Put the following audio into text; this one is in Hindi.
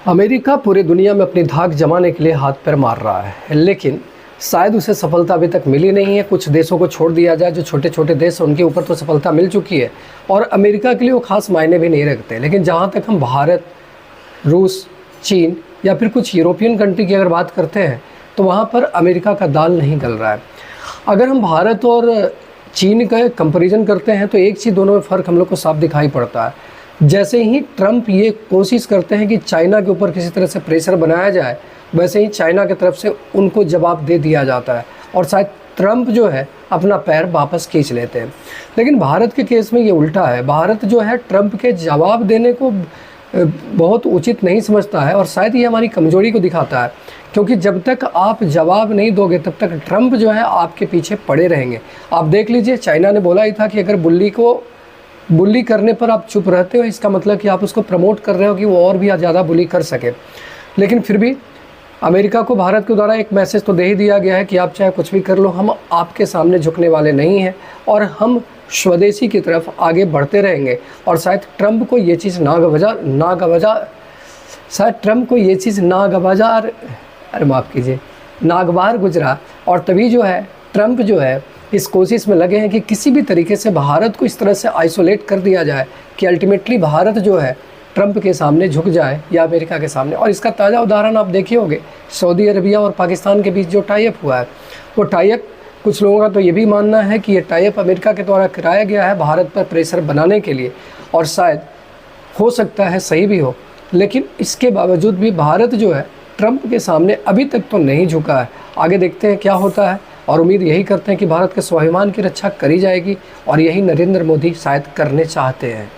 अमेरिका पूरी दुनिया में अपनी धाक जमाने के लिए हाथ पैर मार रहा है, लेकिन शायद उसे सफलता अभी तक मिली नहीं है। कुछ देशों को छोड़ दिया जाए, जो छोटे छोटे देश हैं उनके ऊपर तो सफलता मिल चुकी है और अमेरिका के लिए वो खास मायने भी नहीं रखते। लेकिन जहाँ तक हम भारत, रूस, चीन या फिर कुछ यूरोपियन कंट्री की अगर बात करते हैं तो वहाँ पर अमेरिका का दाल नहीं गल रहा है। अगर हम भारत और चीन का कंपैरिजन करते हैं तो एक चीज़ दोनों में फ़र्क हम लोग को साफ दिखाई पड़ता है। जैसे ही ट्रंप ये कोशिश करते हैं कि चाइना के ऊपर किसी तरह से प्रेशर बनाया जाए, वैसे ही चाइना की तरफ से उनको जवाब दे दिया जाता है और शायद ट्रंप जो है अपना पैर वापस खींच लेते हैं। लेकिन भारत के केस में ये उल्टा है। भारत जो है ट्रंप के जवाब देने को बहुत उचित नहीं समझता है और शायद ये हमारी कमज़ोरी को दिखाता है, क्योंकि जब तक आप जवाब नहीं दोगे तब तक ट्रंप जो है आपके पीछे पड़े रहेंगे। आप देख लीजिए, चाइना ने बोला ही था कि अगर बुल्ली करने पर आप चुप रहते हो, इसका मतलब कि आप उसको प्रमोट कर रहे हो कि वो और भी ज़्यादा बुली कर सके। लेकिन फिर भी अमेरिका को भारत के द्वारा एक मैसेज तो दे ही दिया गया है कि आप चाहे कुछ भी कर लो, हम आपके सामने झुकने वाले नहीं हैं और हम स्वदेशी की तरफ आगे बढ़ते रहेंगे। और शायद ट्रंप को ये चीज़ नागवार गुजरा और तभी जो है ट्रंप जो है इस कोशिश में लगे हैं कि किसी भी तरीके से भारत को इस तरह से आइसोलेट कर दिया जाए कि अल्टीमेटली भारत जो है ट्रंप के सामने झुक जाए या अमेरिका के सामने। और इसका ताज़ा उदाहरण आप देखिए होंगे, सऊदी अरबिया और पाकिस्तान के बीच जो टाई अप हुआ है, वो टाई अप कुछ लोगों का तो ये भी मानना है कि ये टाई अप अमेरिका के द्वारा कराया गया है भारत पर प्रेशर बनाने के लिए, और शायद हो सकता है सही भी हो। लेकिन इसके बावजूद भी भारत जो है ट्रंप के सामने अभी तक तो नहीं झुका है। आगे देखते हैं क्या होता है और उम्मीद यही करते हैं कि भारत के स्वाभिमान की रक्षा करी जाएगी और यही नरेंद्र मोदी शायद करने चाहते हैं।